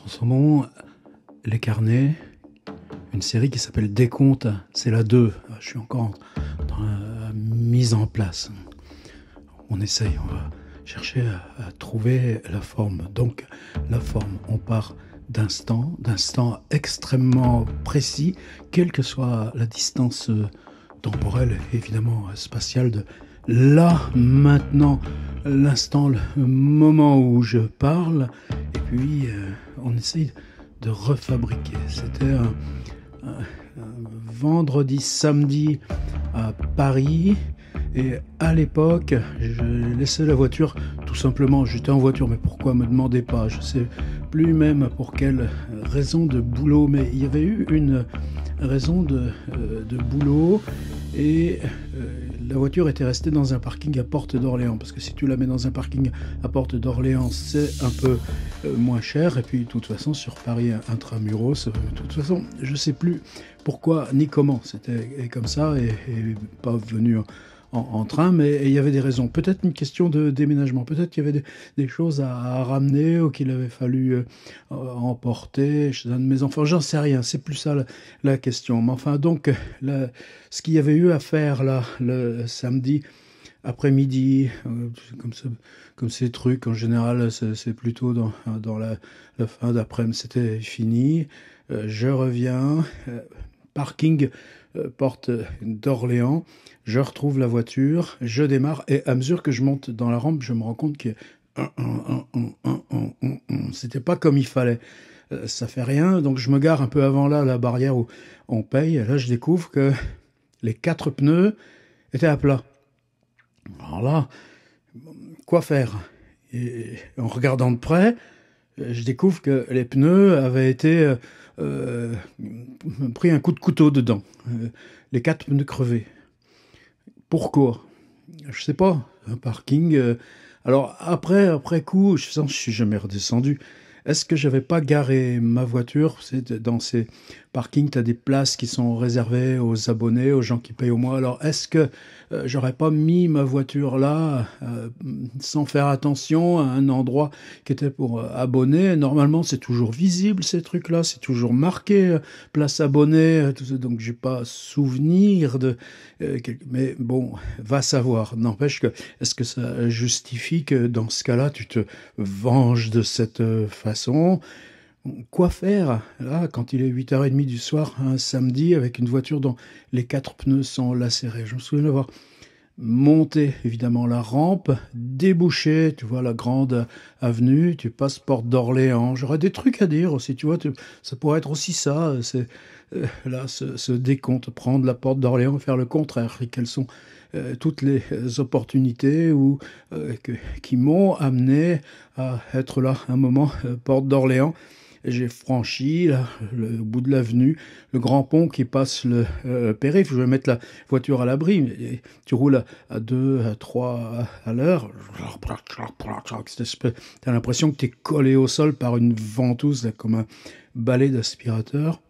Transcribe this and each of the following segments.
En ce moment, les carnets, une série qui s'appelle Décompte, c'est la 2. Je suis encore dans la mise en place. On essaye, on va chercher à trouver la forme. Donc, la forme, on part d'instants extrêmement précis, quelle que soit la distance temporelle, évidemment spatiale de là, maintenant, l'instant, le moment où je parle, et puis on essaye de refabriquer. C'était un vendredi, samedi à Paris, et à l'époque, je laissais la voiture, tout simplement, j'étais en voiture, mais pourquoi, me demandez pas, je sais plus même pour quelle raison de boulot, mais il y avait eu une raison de boulot, et la voiture était restée dans un parking à Porte d'Orléans, parce que si tu la mets dans un parking à Porte d'Orléans, c'est un peu moins cher, et puis de toute façon sur Paris intramuros, de toute façon je sais plus pourquoi ni comment, c'était comme ça, et pas venu en train, mais il y avait des raisons. Peut-être une question de déménagement, peut-être qu'il y avait des choses à ramener ou qu'il avait fallu emporter chez un de mes enfants, j'en sais rien, c'est plus ça la question. Mais enfin, donc, ce qu'il y avait eu à faire là, le samedi après-midi, comme ces trucs, en général, c'est plutôt dans la fin d'après-midi, c'était fini. Je reviens, parking Porte d'Orléans, je retrouve la voiture, je démarre, et à mesure que je monte dans la rampe, je me rends compte que c'était pas comme il fallait. Ça fait rien, donc je me gare un peu avant là, la barrière où on paye, et là je découvre que les 4 pneus étaient à plat. Alors là, quoi faire? Et en regardant de près, je découvre que les pneus avaient été pris un coup de couteau dedans. Les 4 pneus crevés. Pourquoi? Je sais pas. Un parking. Alors après coup, je suis jamais redescendu. Est-ce que j'avais pas garé ma voiture? C'est dans ces parkings, tu as des places qui sont réservées aux abonnés, aux gens qui payent au mois. Alors est-ce que j'aurais pas mis ma voiture là sans faire attention à un endroit qui était pour abonnés? Normalement, c'est toujours visible ces trucs-là, c'est toujours marqué place abonnée, donc j'ai pas souvenir de. Mais bon, va savoir. N'empêche que, est-ce que ça justifie que dans ce cas-là, tu te venges de cette façon? Quoi faire là quand il est 8h30 du soir, un samedi, avec une voiture dont les 4 pneus sont lacérés? Je me souviens d'avoir monté évidemment la rampe, débouché, tu vois, la grande avenue, tu passes Porte d'Orléans. J'aurais des trucs à dire aussi, tu vois, ça pourrait être aussi ça, c'est là, ce décompte, prendre la Porte d'Orléans et faire le contraire. Et quelles sont toutes les opportunités qui m'ont amené à être là un moment, Porte d'Orléans. J'ai franchi là, au bout de l'avenue, le grand pont qui passe le périph'. Je vais mettre la voiture à l'abri. Et tu roules à 2, à 3 à l'heure. T'as l'impression que t'es collé au sol par une ventouse, là, comme un balai d'aspirateur.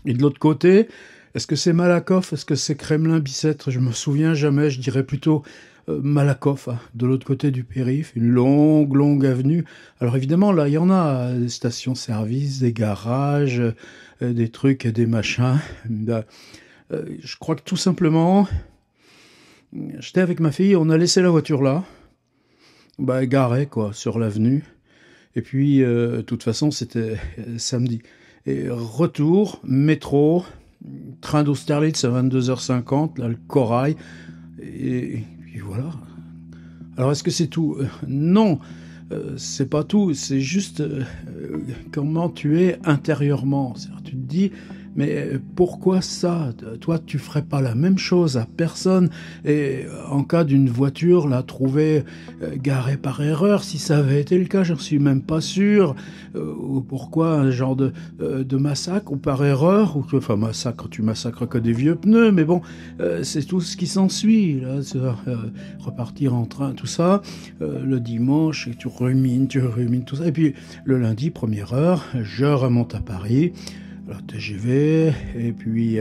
Et de l'autre côté, est-ce que c'est Malakoff? Est-ce que c'est Kremlin-Bicêtre? Je me souviens jamais, je dirais plutôt Malakoff, hein, de l'autre côté du périph', une longue avenue. Alors évidemment, là, il y en a des stations-service, des garages, des trucs, des machins. Je crois que tout simplement, j'étais avec ma fille, on a laissé la voiture là, garée, quoi, sur l'avenue. Et puis, de toute façon, c'était samedi. Et retour, métro, train d'Austerlitz à 22h50, là, le Corail, et voilà. Alors, est-ce que c'est tout? Non, c'est pas tout, c'est juste comment tu es intérieurement. C'est-à-dire, tu te dis, mais pourquoi ça? Toi, tu ferais pas la même chose à personne? Et en cas d'une voiture, la trouver garée par erreur, si ça avait été le cas, j'en suis même pas sûr. Ou pourquoi un genre de massacre, ou par erreur, enfin massacre, tu massacres que des vieux pneus, mais bon, c'est tout ce qui s'ensuit, là, repartir en train, tout ça, le dimanche, tu rumines, tout ça, et puis le lundi, première heure, je remonte à Paris, alors TGV, et puis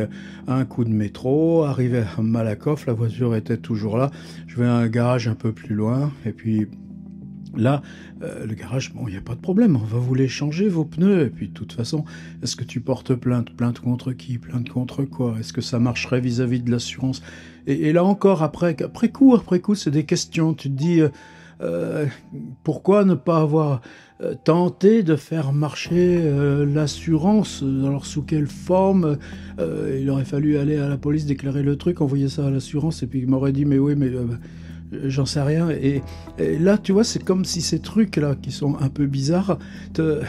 un coup de métro, arrivé à Malakoff, la voiture était toujours là, je vais à un garage un peu plus loin, et puis Là, le garage, bon, il n'y a pas de problème, on va vous les changer, vos pneus. Et puis, de toute façon, est-ce que tu portes plainte? Plainte contre qui? Plainte contre quoi? Est-ce que ça marcherait vis-à-vis de l'assurance? Et là encore, après coup, c'est des questions. Tu te dis, pourquoi ne pas avoir tenté de faire marcher l'assurance? Alors, sous quelle forme? Il aurait fallu aller à la police, déclarer le truc, envoyer ça à l'assurance, et puis il m'aurait dit, mais oui, mais... j'en sais rien. Et là, tu vois, c'est comme si ces trucs-là, qui sont un peu bizarres, te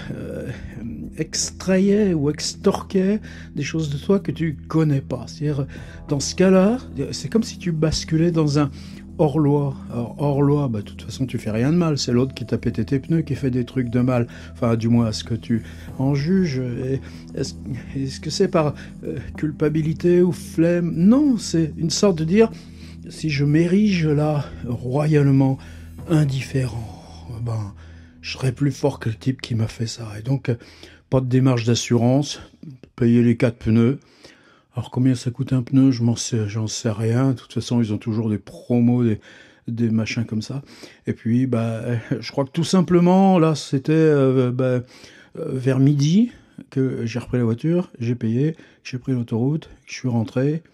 extrayaient ou extorquaient des choses de toi que tu connais pas. C'est-à-dire, dans ce cas-là, c'est comme si tu basculais dans un hors-loi. Alors, hors-loi, bah, de toute façon, tu fais rien de mal. C'est l'autre qui t'a pété tes pneus, qui fait des trucs de mal. Enfin, du moins, à ce que tu en juges. Est-ce que c'est par culpabilité ou flemme? Non, c'est une sorte de dire... Si je m'érige là, royalement indifférent, ben, je serais plus fort que le type qui m'a fait ça. Et donc, pas de démarche d'assurance, payer les 4 pneus. Alors, combien ça coûte un pneu? J'en sais rien. De toute façon, ils ont toujours des promos, des machins comme ça. Et puis, bah, je crois que tout simplement, là, c'était vers midi que j'ai repris la voiture, j'ai payé, j'ai pris l'autoroute, je suis rentré.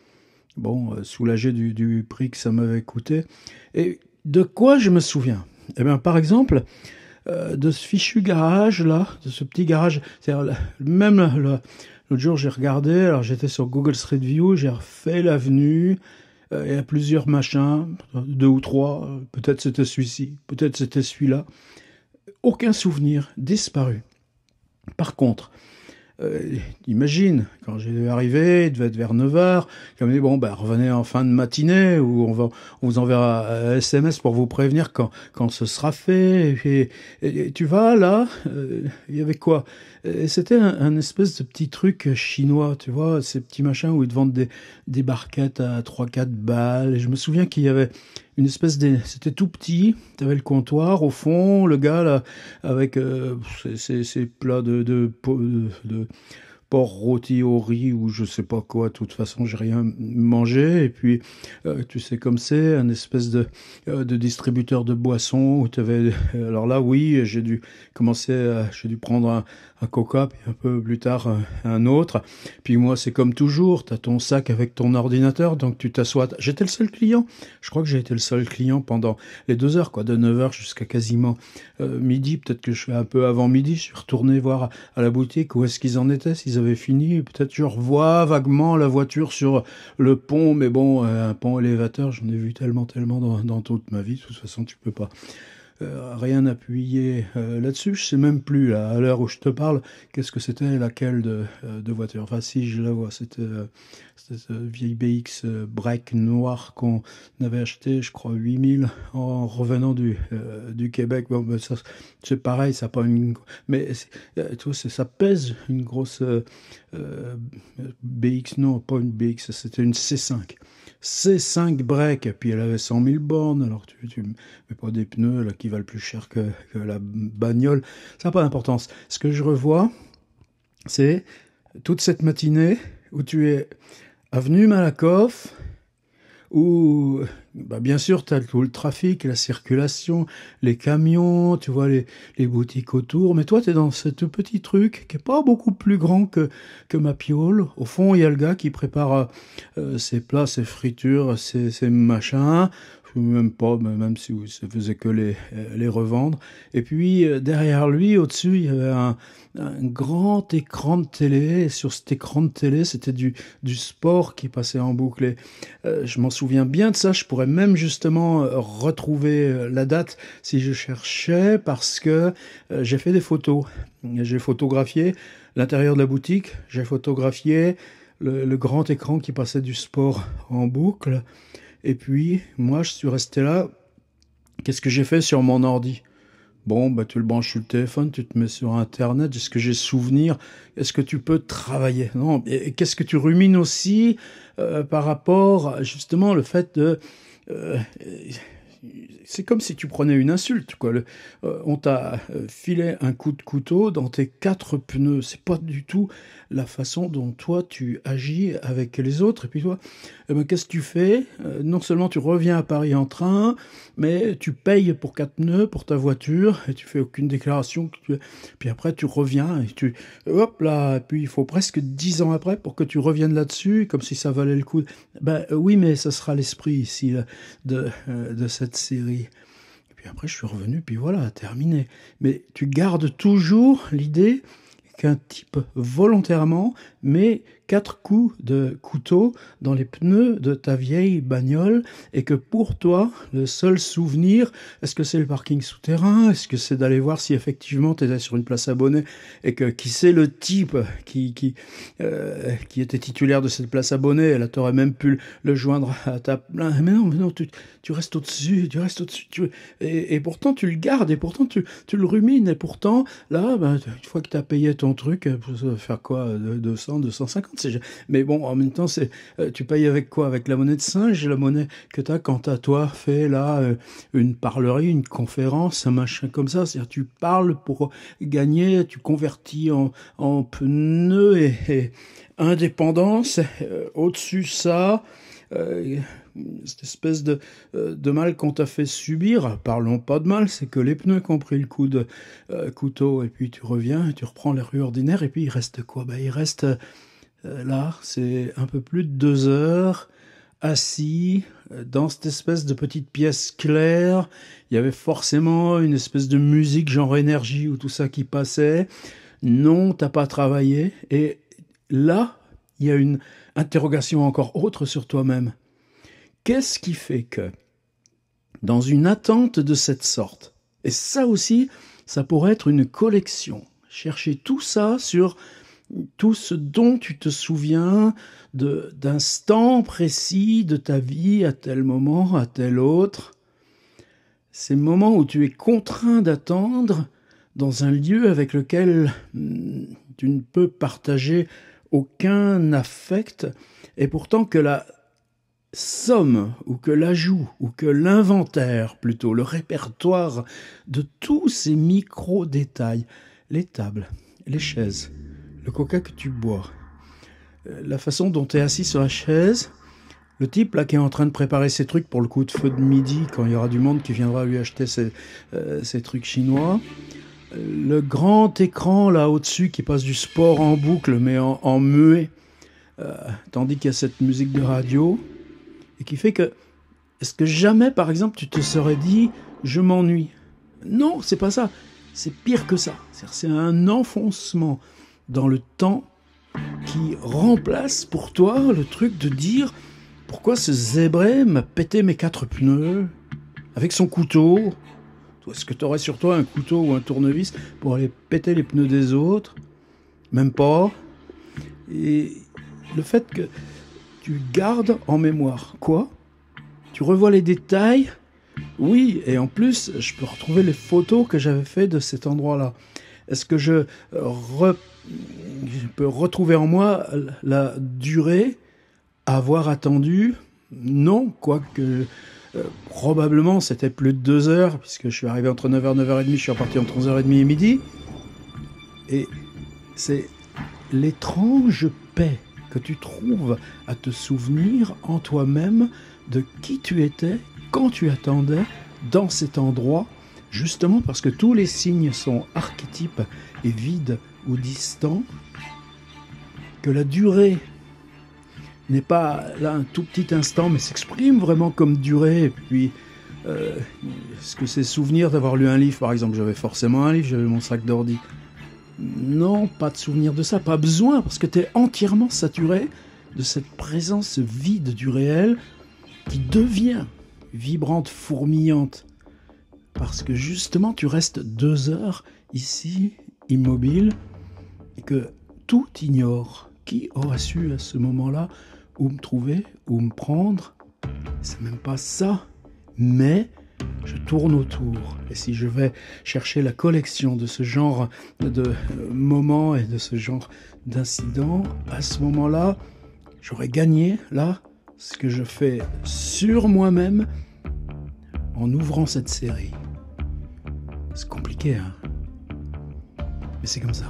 Bon, soulagé du prix que ça m'avait coûté. Et de quoi je me souviens? Eh bien, par exemple, de ce fichu garage-là, de ce petit garage. C'est-à-dire, l'autre jour, j'ai regardé, alors j'étais sur Google Street View, j'ai refait l'avenue, il y a plusieurs machins, 2 ou 3, peut-être c'était celui-ci, peut-être c'était celui-là. Aucun souvenir, disparu. Par contre, imagine, quand j'ai arrivé, il devait être vers 9h, il m'a dit, bon, ben, revenez en fin de matinée, ou on vous enverra un SMS pour vous prévenir quand ce sera fait, et tu vas, là, il y avait quoi? Et c'était un espèce de petit truc chinois, tu vois, ces petits machins où ils te vendent des barquettes à 3-4 balles, et je me souviens qu'il y avait une espèce c'était tout petit, t'avais le comptoir au fond, le gars là avec ces plats de porc rôti au riz ou je sais pas quoi. De toute façon, j'ai rien mangé. Et puis, tu sais comme c'est, un espèce de distributeur de boissons où t'avais. Alors là, oui, j'ai dû prendre un coca, puis un peu plus tard un autre. Puis moi, c'est comme toujours, t'as ton sac avec ton ordinateur, donc tu t'assois. J'étais le seul client. Je crois que j'ai été le seul client pendant les 2 heures, quoi, de 9h jusqu'à quasiment midi. Peut-être que je suis un peu avant midi. Je suis retourné voir à la boutique où est-ce qu'ils en étaient, s'ils avaient fini. Peut-être je revois vaguement la voiture sur le pont, mais bon, un pont élévateur, j'en ai vu tellement dans toute ma vie. De toute façon, tu peux pas rien appuyer là-dessus. Je sais même plus, là, à l'heure où je te parle, qu'est-ce que c'était, laquelle de voiture. Enfin, si, je la vois, c'était cette vieille BX break noire qu'on avait acheté, je crois, 8000 en revenant du Québec. Bon, ben, ça, c'est pareil, ça pas une... Mais, tu vois, ça pèse une grosse BX, non, pas une BX, c'était une C5. C5 break, et puis elle avait 100 000 bornes, alors tu mets pas des pneus là, qui valent plus cher que la bagnole, ça n'a pas d'importance. Ce que je revois, c'est toute cette matinée où tu es avenue Malakoff, où, bah, bien sûr, tu as tout le trafic, la circulation, les camions, tu vois les boutiques autour, mais toi, tu es dans ce petit truc qui est pas beaucoup plus grand que ma piole. Au fond, il y a le gars qui prépare ses plats, ses fritures, ses machins, même pas, même si ça faisait que les revendre. Et puis, derrière lui, au-dessus, il y avait un grand écran de télé, et sur cet écran de télé, c'était du sport qui passait en boucle. Et, je m'en souviens bien de ça, je pourrais même justement retrouver la date si je cherchais, parce que j'ai fait des photos. J'ai photographié l'intérieur de la boutique, j'ai photographié le grand écran qui passait du sport en boucle, et puis moi je suis resté là. Qu'est-ce que j'ai fait sur mon ordi? Bon, bah, tu le branches sur le téléphone, tu te mets sur Internet. Est-ce que j'ai souvenir? Est-ce que tu peux travailler? Non. Et qu'est-ce que tu rumines aussi par rapport, justement, le fait de... c'est comme si tu prenais une insulte, quoi. On t'a filé un coup de couteau dans tes 4 pneus. C'est pas du tout la façon dont toi tu agis avec les autres. Et puis toi, eh ben, qu'est-ce que tu fais? Non seulement tu reviens à Paris en train, mais tu payes pour 4 pneus pour ta voiture et tu fais aucune déclaration. Puis après tu reviens et hop là. Et puis il faut presque 10 ans après pour que tu reviennes là-dessus, comme si ça valait le coup. Ben oui, mais ça sera l'esprit ici là, de cette série. Et puis après je suis revenu, puis voilà, terminé. Mais tu gardes toujours l'idée qu'un type volontairement met 4 coups de couteau dans les pneus de ta vieille bagnole et que pour toi, le seul souvenir, est-ce que c'est le parking souterrain? Est-ce que c'est d'aller voir si effectivement tu étais sur une place abonnée et que qui c'est le type qui était titulaire de cette place abonnée? Et là, tu aurais même pu le joindre à ta plainte. Mais non, tu restes au-dessus, et pourtant tu le gardes, et pourtant tu le rumines, et pourtant, là, ben, une fois que tu as payé ton truc, ça va faire quoi? 200, 250? Mais bon, en même temps, tu payes avec quoi? Avec la monnaie de singe, la monnaie que tu as quand tu as, toi, fait là une parlerie, une conférence, un machin comme ça. C'est-à-dire, tu parles pour gagner, tu convertis en pneus et indépendance. Au-dessus ça, cette espèce de mal qu'on t'a fait subir, parlons pas de mal, c'est que les pneus qui ont pris le coup de couteau, et puis tu reviens, et tu reprends les rues ordinaires, et puis il reste quoi? Ben, il reste là, c'est un peu plus de 2 heures, assis dans cette espèce de petite pièce claire. Il y avait forcément une espèce de musique genre énergie ou tout ça qui passait. Non, t'as pas travaillé. Et là, il y a une interrogation encore autre sur toi-même. Qu'est-ce qui fait que, dans une attente de cette sorte, et ça aussi, ça pourrait être une collection, chercher tout ça sur tout ce dont tu te souviens d'instants précis de ta vie, à tel moment, à tel autre, ces moments où tu es contraint d'attendre dans un lieu avec lequel tu ne peux partager aucun affect, et pourtant que la somme, ou que l'ajout, ou que l'inventaire, plutôt, le répertoire de tous ces micro-détails, les tables, les chaises, le coca que tu bois, la façon dont tu es assis sur la chaise, le type là qui est en train de préparer ses trucs pour le coup de feu de midi, quand il y aura du monde qui viendra lui acheter ses trucs chinois, le grand écran là au-dessus qui passe du sport en boucle mais en muet, tandis qu'il y a cette musique de radio, et qui fait que, est-ce que jamais par exemple tu te serais dit je m'ennuie? Non, c'est pas ça, c'est pire que ça, c'est un enfoncement dans le temps qui remplace pour toi le truc de dire pourquoi ce zébré m'a pété mes 4 pneus avec son couteau. Est-ce que tu aurais sur toi un couteau ou un tournevis pour aller péter les pneus des autres? Même pas. Et le fait que tu gardes en mémoire quoi? Tu revois les détails? Oui, et en plus, je peux retrouver les photos que j'avais fait de cet endroit-là. Est-ce que je peux retrouver en moi la durée à avoir attendu? Non, quoique probablement c'était plus de 2 heures, puisque je suis arrivé entre 9h et 9h30, je suis reparti entre 11h30 et midi. Et c'est l'étrange paix que tu trouves à te souvenir en toi-même de qui tu étais quand tu attendais dans cet endroit, justement parce que tous les signes sont archétypes et vides ou distants, que la durée n'est pas là un tout petit instant, mais s'exprime vraiment comme durée. Et puis, est-ce que c'est souvenir d'avoir lu un livre, par exemple? J'avais forcément un livre, j'avais mon sac d'ordi. Non, pas de souvenir de ça, pas besoin, parce que tu es entièrement saturé de cette présence vide du réel qui devient vibrante, fourmillante. Parce que justement, tu restes 2 heures ici, immobile, et que tout ignore. Qui aurait su à ce moment-là où me trouver, où me prendre? C'est même pas ça. Mais je tourne autour. Et si je vais chercher la collection de ce genre de moments et de ce genre d'incidents, à ce moment-là, j'aurais gagné, là, ce que je fais sur moi-même en ouvrant cette série. C'est compliqué, hein? Mais c'est comme ça.